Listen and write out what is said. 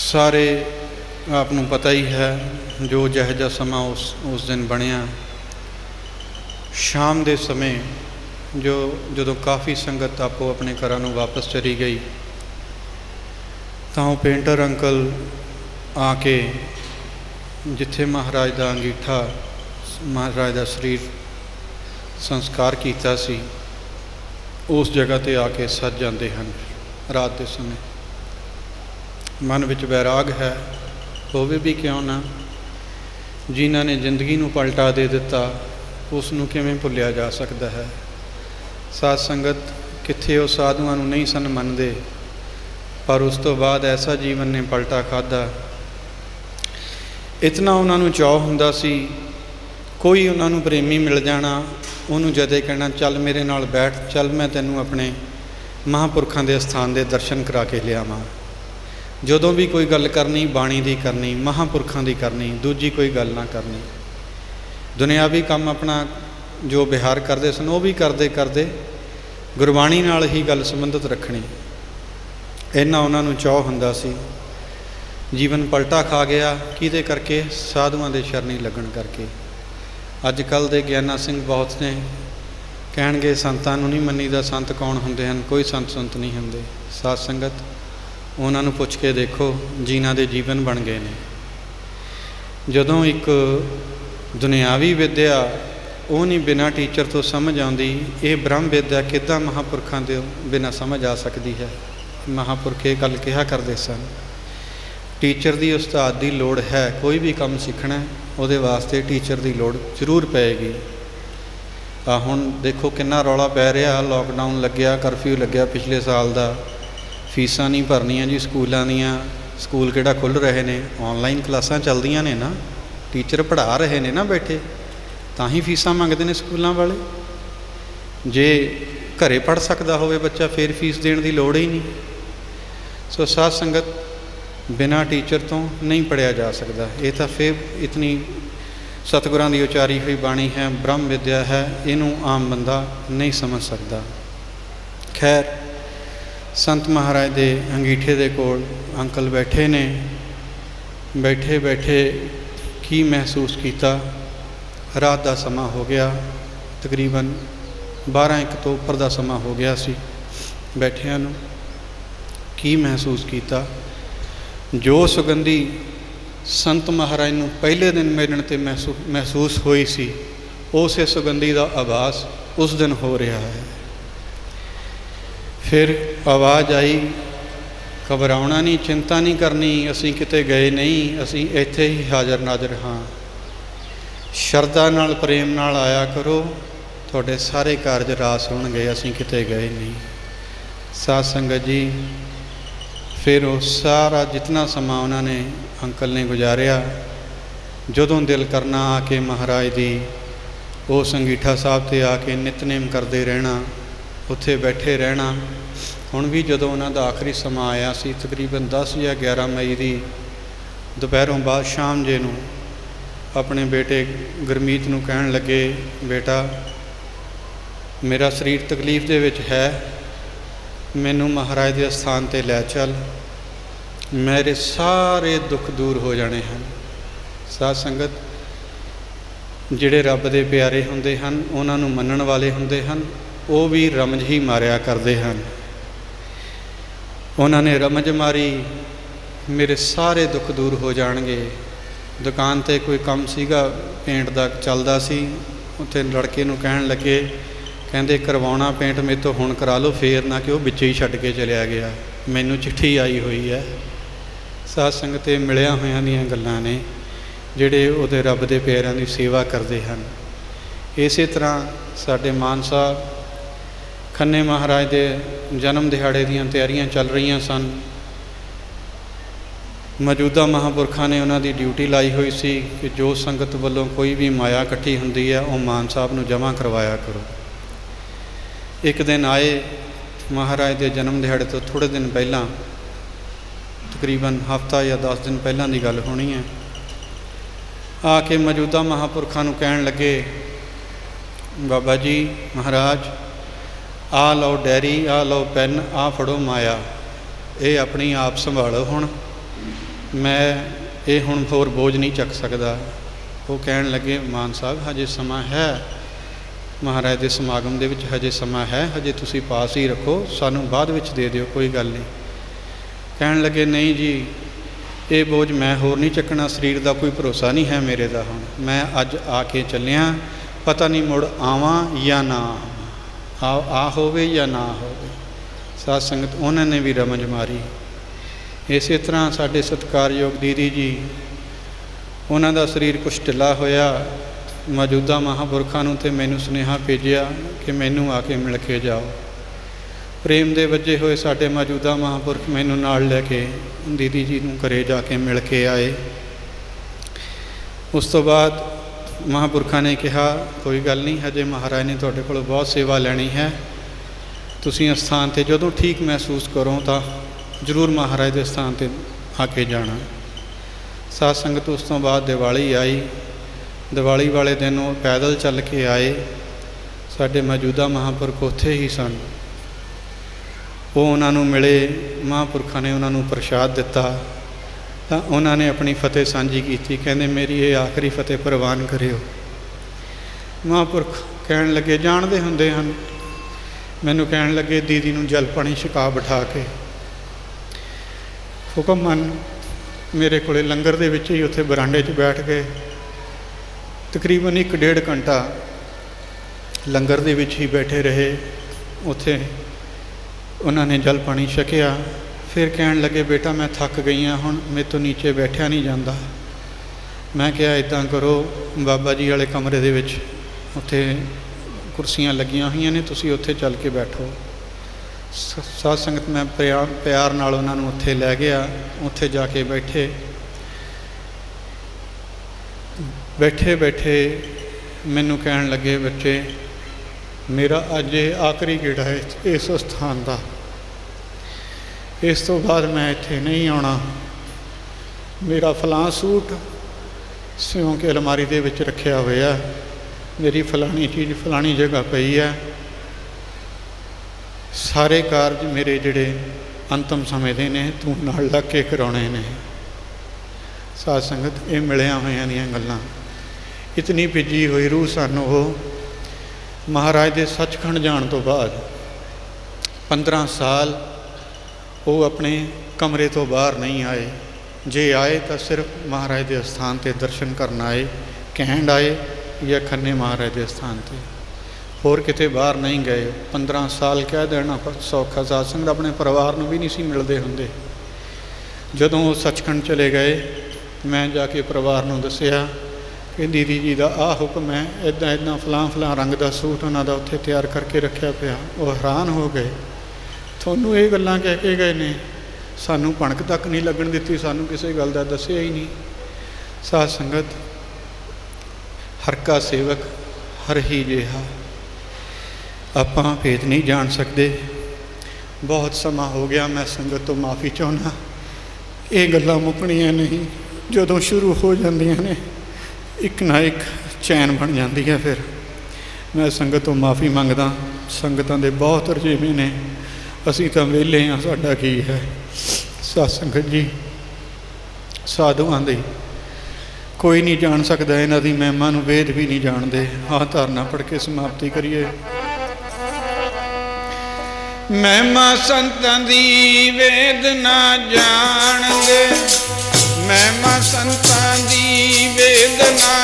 ਸਾਰੇ ਆਪ ਨੂੰ ਪਤਾ ਹੀ ਹੈ ਜੋ ਜਿਹੋ ਜਿਹਾ ਸਮਾਂ ਉਸ ਦਿਨ ਬਣਿਆ। ਸ਼ਾਮ ਦੇ ਸਮੇਂ ਜਦੋਂ ਕਾਫੀ ਸੰਗਤ ਆਪੋ ਆਪਣੇ ਘਰਾਂ ਨੂੰ ਵਾਪਸ ਚਲੀ ਗਈ ਤਾਂ ਉਹ ਪੇਂਟਰ ਅੰਕਲ ਆ ਕੇ ਜਿੱਥੇ ਮਹਾਰਾਜ ਦਾ ਅੰਗੀਠਾ, ਮਹਾਰਾਜ ਦਾ ਸਰੀਰ ਸੰਸਕਾਰ ਕੀਤਾ ਸੀ, ਉਸ ਜਗ੍ਹਾ 'ਤੇ ਆ ਕੇ ਸੱਜ ਜਾਂਦੇ ਹਨ ਰਾਤ ਦੇ ਸਮੇਂ। ਮਨ ਵਿੱਚ ਵੈਰਾਗ ਹੈ, ਹੋਵੇ ਵੀ ਕਿਉਂ ਨਾ। ਜਿਨ੍ਹਾਂ ਨੇ ਜ਼ਿੰਦਗੀ ਨੂੰ ਪਲਟਾ ਦੇ ਦਿੱਤਾ ਉਸ ਨੂੰ ਕਿਵੇਂ ਭੁੱਲਿਆ ਜਾ ਸਕਦਾ ਹੈ। ਸਾਧ ਸੰਗਤ ਕਿੱਥੇ ਉਹ ਸਾਧੂਆਂ ਨੂੰ ਨਹੀਂ ਸਨ ਮੰਨਦੇ, ਪਰ ਉਸ ਤੋਂ ਬਾਅਦ ਐਸਾ ਜੀਵਨ ਨੇ ਪਲਟਾ ਖਾਧਾ। ਇਤਨਾ ਉਹਨਾਂ ਨੂੰ ਚਾਅ ਹੁੰਦਾ ਸੀ, ਕੋਈ ਉਹਨਾਂ ਨੂੰ ਪ੍ਰੇਮੀ ਮਿਲ ਜਾਣਾ, ਉਹਨੂੰ ਜਦੇ ਕਹਿਣਾ ਚੱਲ ਮੇਰੇ ਨਾਲ ਬੈਠ, ਚੱਲ ਮੈਂ ਤੈਨੂੰ ਆਪਣੇ ਮਹਾਂਪੁਰਖਾਂ ਦੇ ਅਸਥਾਨ ਦੇ ਦਰਸ਼ਨ ਕਰਾ ਕੇ ਲਿਆਵਾਂ। ਜਦੋਂ ਵੀ ਕੋਈ ਗੱਲ ਕਰਨੀ, ਬਾਣੀ ਦੀ ਕਰਨੀ, ਮਹਾਂਪੁਰਖਾਂ ਦੀ ਕਰਨੀ, ਦੂਜੀ ਕੋਈ ਗੱਲ ਨਾ ਕਰਨੀ। ਦੁਨਿਆਵੀ ਕੰਮ ਆਪਣਾ ਜੋ ਵਿਹਾਰ ਕਰਦੇ ਸਨ ਉਹ ਵੀ ਕਰਦੇ ਕਰਦੇ ਗੁਰਬਾਣੀ ਨਾਲ ਹੀ ਗੱਲ ਸੰਬੰਧਿਤ ਰੱਖਣੀ, ਇੰਨਾ ਉਹਨਾਂ ਨੂੰ ਚਾਅ ਹੁੰਦਾ ਸੀ। ਜੀਵਨ ਪਲਟਾ ਖਾ ਗਿਆ ਕਿਹਦੇ ਕਰਕੇ? ਸਾਧੂਆਂ ਦੇ ਸ਼ਰਨੀ ਲੱਗਣ ਕਰਕੇ। ਅੱਜ ਕੱਲ੍ਹ ਦੇ ਗਿਆਨਾ ਸਿੰਘ ਬਹੁਤ ਨੇ, ਕਹਿਣਗੇ ਸੰਤਾਂ ਨੂੰ ਨਹੀਂ ਮੰਨੀਦਾ, ਸੰਤ ਕੌਣ ਹੁੰਦੇ ਹਨ? ਕੋਈ ਸੰਤ ਨਹੀਂ ਹੁੰਦੇ। ਸਾਧ ਸੰਗਤ ਉਹਨਾਂ ਨੂੰ ਪੁੱਛ ਕੇ ਦੇਖੋ ਜਿਨ੍ਹਾਂ ਦੇ ਜੀਵਨ ਬਣ ਗਏ ਨੇ। ਜਦੋਂ ਇੱਕ ਦੁਨਿਆਵੀ ਵਿੱਦਿਆ ਉਹ ਨਹੀਂ ਬਿਨਾਂ ਟੀਚਰ ਤੋਂ ਸਮਝ ਆਉਂਦੀ, ਇਹ ਬ੍ਰਹਮ ਵਿੱਦਿਆ ਕਿੱਦਾਂ ਮਹਾਂਪੁਰਖਾਂ ਦੇ ਬਿਨਾਂ ਸਮਝ ਆ ਸਕਦੀ ਹੈ? ਮਹਾਂਪੁਰਖ ਇਹ ਗੱਲ ਕਿਹਾ ਕਰਦੇ ਸਨ, ਟੀਚਰ ਦੀ, ਉਸਤਾਦ ਦੀ ਲੋੜ ਹੈ। ਕੋਈ ਵੀ ਕੰਮ ਸਿੱਖਣਾ ਉਹਦੇ ਵਾਸਤੇ ਟੀਚਰ ਦੀ ਲੋੜ ਜ਼ਰੂਰ ਪਏਗੀ। ਹੁਣ ਦੇਖੋ ਕਿੰਨਾ ਰੌਲਾ ਪੈ ਰਿਹਾ, ਲੋਕਡਾਊਨ ਲੱਗਿਆ, ਕਰਫਿਊ ਲੱਗਿਆ ਪਿਛਲੇ ਸਾਲ ਦਾ, ਫੀਸਾਂ ਨਹੀਂ ਭਰਨੀਆਂ ਜੀ ਸਕੂਲਾਂ ਦੀਆਂ। ਸਕੂਲ ਕਿਹੜਾ ਖੁੱਲ੍ਹ ਰਹੇ ਨੇ? ਔਨਲਾਈਨ ਕਲਾਸਾਂ ਚੱਲਦੀਆਂ ਨੇ ਨਾ, ਟੀਚਰ ਪੜ੍ਹਾ ਰਹੇ ਨੇ ਨਾ ਬੈਠੇ, ਤਾਂ ਹੀ ਫੀਸਾਂ ਮੰਗਦੇ ਨੇ ਸਕੂਲਾਂ ਵਾਲੇ। ਜੇ ਘਰੇ ਪੜ੍ਹ ਸਕਦਾ ਹੋਵੇ ਬੱਚਾ ਫਿਰ ਫੀਸ ਦੇਣ ਦੀ ਲੋੜ ਹੀ ਨਹੀਂ। ਸੋ ਸਾਧ ਸੰਗਤ ਬਿਨਾਂ ਟੀਚਰ ਤੋਂ ਨਹੀਂ ਪੜ੍ਹਿਆ ਜਾ ਸਕਦਾ। ਇਹ ਤਾਂ ਫਿਰ ਇਤਨੀ ਸਤਿਗੁਰਾਂ ਦੀ ਉਚਾਰੀ ਹੋਈ ਬਾਣੀ ਹੈ, ਬ੍ਰਹਮ ਵਿੱਦਿਆ ਹੈ, ਇਹਨੂੰ ਆਮ ਬੰਦਾ ਨਹੀਂ ਸਮਝ ਸਕਦਾ। ਖੈਰ, ਸੰਤ ਮਹਾਰਾਜ ਦੇ ਅੰਗੀਠੇ ਦੇ ਕੋਲ ਅੰਕਲ ਬੈਠੇ ਨੇ। ਬੈਠੇ ਬੈਠੇ ਕੀ ਮਹਿਸੂਸ ਕੀਤਾ? ਰਾਤ ਦਾ ਸਮਾਂ ਹੋ ਗਿਆ, ਤਕਰੀਬਨ 12-1 ਤੋਂ ਉੱਪਰ ਦਾ ਸਮਾਂ ਹੋ ਗਿਆ ਸੀ ਬੈਠਿਆਂ ਨੂੰ। ਕੀ ਮਹਿਸੂਸ ਕੀਤਾ? ਜੋ ਸੁਗੰਧੀ ਸੰਤ ਮਹਾਰਾਜ ਨੂੰ ਪਹਿਲੇ ਦਿਨ ਮਿਲਣ 'ਤੇ ਮਹਿਸੂਸ ਹੋਈ ਸੀ, ਉਸੇ ਸੁਗੰਧੀ ਦਾ ਆਭਾਸ ਉਸ ਦਿਨ ਹੋ ਰਿਹਾ ਹੈ। ਫਿਰ ਆਵਾਜ਼ ਆਈ, ਘਬਰਾਉਣਾ ਨਹੀਂ, ਚਿੰਤਾ ਨਹੀਂ ਕਰਨੀ, ਅਸੀਂ ਕਿਤੇ ਗਏ ਨਹੀਂ, ਅਸੀਂ ਇੱਥੇ ਹੀ ਹਾਜ਼ਰ ਨਾਜ਼ਰ ਹਾਂ। ਸ਼ਰਧਾ ਨਾਲ, ਪ੍ਰੇਮ ਨਾਲ ਆਇਆ ਕਰੋ, ਤੁਹਾਡੇ ਸਾਰੇ ਕਾਰਜ ਰਾਸ ਹੋਣਗੇ, ਅਸੀਂ ਕਿਤੇ ਗਏ ਨਹੀਂ। ਸਾਧ ਸੰਗਤ ਜੀ, ਫਿਰ ਉਹ ਸਾਰਾ ਜਿਤਨਾ ਸਮਾਂ ਉਹਨਾਂ ਨੇ, ਅੰਕਲ ਨੇ ਗੁਜ਼ਾਰਿਆ, ਜਦੋਂ ਦਿਲ ਕਰਨਾ ਆ ਕੇ ਮਹਾਰਾਜ ਦੀ ਉਸ ਅੰਗੀਠਾ ਸਾਹਿਬ 'ਤੇ ਆ ਕੇ ਨਿਤਨੇਮ ਕਰਦੇ ਰਹਿਣਾ, ਉੱਥੇ ਬੈਠੇ ਰਹਿਣਾ। ਹੁਣ ਵੀ ਜਦੋਂ ਉਹਨਾਂ ਦਾ ਆਖਰੀ ਸਮਾਂ ਆਇਆ ਸੀ, ਤਕਰੀਬਨ 10 ਜਾਂ 11 ਮਈ ਦੀ ਦੁਪਹਿਰੋਂ ਬਾਅਦ ਸ਼ਾਮ ਜੇ ਨੂੰ, ਆਪਣੇ ਬੇਟੇ ਗੁਰਮੀਤ ਨੂੰ ਕਹਿਣ ਲੱਗੇ, ਬੇਟਾ ਮੇਰਾ ਸਰੀਰ ਤਕਲੀਫ ਦੇ ਵਿੱਚ ਹੈ, ਮੈਨੂੰ ਮਹਾਰਾਜ ਦੇ ਅਸਥਾਨ 'ਤੇ ਲੈ ਚੱਲ, ਮੇਰੇ ਸਾਰੇ ਦੁੱਖ ਦੂਰ ਹੋ ਜਾਣੇ ਹਨ। ਸਾਧ ਸੰਗਤ, ਜਿਹੜੇ ਰੱਬ ਦੇ ਪਿਆਰੇ ਹੁੰਦੇ ਹਨ, ਉਹਨਾਂ ਨੂੰ ਮੰਨਣ ਵਾਲੇ ਹੁੰਦੇ ਹਨ, ਉਹ ਵੀ ਰਮਜ ਹੀ ਮਾਰਿਆ ਕਰਦੇ ਹਨ। ਉਹਨਾਂ ਨੇ ਰਮਜ ਮਾਰੀ, ਮੇਰੇ ਸਾਰੇ ਦੁੱਖ ਦੂਰ ਹੋ ਜਾਣਗੇ। ਦੁਕਾਨ 'ਤੇ ਕੋਈ ਕੰਮ ਸੀਗਾ, ਪੇਂਟ ਦਾ ਚੱਲਦਾ ਸੀ, ਉੱਥੇ ਲੜਕੇ ਨੂੰ ਕਹਿਣ ਲੱਗੇ, ਕਹਿੰਦੇ ਕਰਵਾਉਣਾ ਪੇਂਟ ਮੇਰੇ ਤੋਂ ਹੁਣ ਕਰਾ ਲਓ, ਫੇਰ ਨਾ ਕਿ ਉਹ ਵਿੱਚ ਹੀ ਛੱਡ ਕੇ ਚਲਿਆ ਗਿਆ, ਮੈਨੂੰ ਚਿੱਠੀ ਆਈ ਹੋਈ ਹੈ। ਸਾਧ ਸੰਗਤ ਇਹ ਮਿਲਿਆ ਹੋਇਆਂ ਦੀਆਂ ਗੱਲਾਂ ਨੇ, ਜਿਹੜੇ ਉਹਦੇ ਰੱਬ ਦੇ ਪਿਆਰਿਆਂ ਦੀ ਸੇਵਾ ਕਰਦੇ ਹਨ। ਇਸੇ ਤਰ੍ਹਾਂ ਸਾਡੇ ਮਾਨ ਸਾਹਿਬ ਖੰਨੇ ਮਹਾਰਾਜ ਦੇ ਜਨਮ ਦਿਹਾੜੇ ਦੀਆਂ ਤਿਆਰੀਆਂ ਚੱਲ ਰਹੀਆਂ ਸਨ। ਮੌਜੂਦਾ ਮਹਾਂਪੁਰਖਾਂ ਨੇ ਉਹਨਾਂ ਦੀ ਡਿਊਟੀ ਲਾਈ ਹੋਈ ਸੀ ਕਿ ਜੋ ਸੰਗਤ ਵੱਲੋਂ ਕੋਈ ਵੀ ਮਾਇਆ ਇਕੱਠੀ ਹੁੰਦੀ ਹੈ, ਉਹ ਮਾਨ ਸਾਹਿਬ ਨੂੰ ਜਮ੍ਹਾਂ ਕਰਵਾਇਆ ਕਰੋ। ਇੱਕ ਦਿਨ ਆਏ, ਮਹਾਰਾਜ ਦੇ ਜਨਮ ਦਿਹਾੜੇ ਤੋਂ ਥੋੜ੍ਹੇ ਦਿਨ ਪਹਿਲਾਂ, ਤਕਰੀਬਨ ਹਫ਼ਤਾ ਜਾਂ 10 ਦਿਨ ਪਹਿਲਾਂ ਦੀ ਗੱਲ ਹੋਣੀ ਹੈ, ਆ ਕੇ ਮੌਜੂਦਾ ਮਹਾਂਪੁਰਖਾਂ ਨੂੰ ਕਹਿਣ ਲੱਗੇ, ਬਾਬਾ ਜੀ ਮਹਾਰਾਜ ਆਹ ਲਓ ਡੈਰੀ, ਆਹ ਲਓ ਪੈਨ, ਆਹ ਫੜੋ ਮਾਇਆ, ਇਹ ਆਪਣੀ ਆਪ ਸੰਭਾਲੋ। ਹੁਣ मैं ये हुण होर बोझ नहीं चक सकदा। वो कहण लगे मान साहब हजे समा है, महाराज के समागम दे विच हजे समा है, हजे तुसीं पास ही रखो, सानू बाद विच दे दिओ, कोई गल नहीं। कहण लगे नहीं जी ये बोझ मैं होर नहीं चकना, शरीर का कोई भरोसा नहीं है मेरे दा, हुण मैं अज आके चलिया, पता नहीं मुड़ आवां या ना आ होवे या ना होवे। साध संगत उन्होंने भी रमज मारी। इस तरह साडे सत्कारयोग दीदी जी, उन्हों का शरीर कुछ ढिला होया, मौजूदा महापुरखों नूं ते मैनू सुनेहा भेजिया कि मैनू आके मिल के जाओ। प्रेम दे वजे हुए साडे मौजूदा महापुरख मैनू नाल लैके दीदी जी नूं घरे जाके मिल के आए। उस तो बाद महापुरखों ने कहा कोई गल नहीं, हजे महाराज ने तुहाडे कोलों बहुत सेवा लैनी है, तुसीं अस्थान ते जदों ठीक महसूस करो तो जरूर महाराज के स्थान पर आके जाना। साध संगत उस तो बाद दिवाली आई। दिवाली वाले दिन वो पैदल चल के आए। साडे मौजूदा महापुरख उत्थे ही सन। वो उन्होंने मिले, महापुरखों ने उन्होंने प्रशाद दिता, तो उन्होंने अपनी फतेह सांझी की। कहते मेरी ये आखिरी फतेह प्रवान करियो। महापुरख कहन लगे जानते होंदे हन, मैनू कहन लगे दीदी नूं जल पानी छका बिठा के हुक्म मन। मेरे को लंगर दे विच ही उत्थे बरांडे 'च बैठ गए। तकरीबन 1-1.5 घंटा लंगर दे विच ही बैठे रहे। उत्थे उन्होंने जल पानी छकिया। फिर कहन लगे बेटा मैं थक गई हाँ, हुण मेरे तो नीचे बैठा नहीं जाता। मैं क्या इदां करो, बाबा जी वाले कमरे दे विच उत्थे कुर्सियां लगियां हुई ने, तुसीं उत्थे चल के बैठो। साध संगत मैं प्यार नाल उन्होंने उत्थे लै गया। उत्थे जाके बैठे बैठे बैठे मैनू कहन लगे बच्चे मेरा अज आखिरी गेड़ा है इस स्थान का, इस तो बाद मैं इत्थे नहीं आना। मेरा फलां सूट सियों के अलमारी दे विच रखिया होया, मेरी फलानी चीज़ फलानी जगह पई है। सारे कारज मेरे जिहड़े अंतिम समय दे ने तू नाल लग के कराने ने। साध संगत ये मिलिया होइयां दीयां गल्लां। इतनी भिजी हुई रूह सन। वो महाराज के सचखंड जाण तो बाद 15 साल वो अपने कमरे तो बाहर नहीं आए। जे आए तो सिर्फ महाराज के स्थान पर दर्शन करन आए, कहण आए या खन्ने महाराज के स्थान पर, होर किते बाहर नहीं गए। 15 साल कह देना सौखा। साध संगत अपने परिवार में भी नहीं सी मिलते होंदे। जदों वो सचखंड चले गए, मैं जाके परिवार नूं दस्सिया कि दीदी जी का आ हुक्म है, इदां इदां फलां फलां रंग का सूट उन्हों का उत्थे तैयार करके रखा पिया। वो हैरान हो गए, थोनू ये गल्लां कह के गए ने, सानू भणक तक नहीं लगन दित्ती, सानू किसी गल का दस्सिया ही नहीं। साध संगत हर का सेवक हर ही जिहा, आपां भेद नहीं जान सकते। बहुत समा हो गया, मैं संगत तो माफ़ी चाहुंदा। ये गल्लां मुकणियां नहीं, जदों शुरू हो जांदियां ने एक ना एक चैन बन जाती है। फिर मैं संगत तो माफ़ी मंगदा। संगतां दे बहुत रजेवे ने, असीं तां वेले हाँ, साडा की है। साध संगत जी साधुआं दी कोई नहीं जान सकता, इन्हां दी महिमा नूं वेद भी नहीं जानते। हाँ धारना पढ़ के समाप्ति करिए। महिमा संतां दी वेद ना जाणदे, महिमा संतां दी वेद ना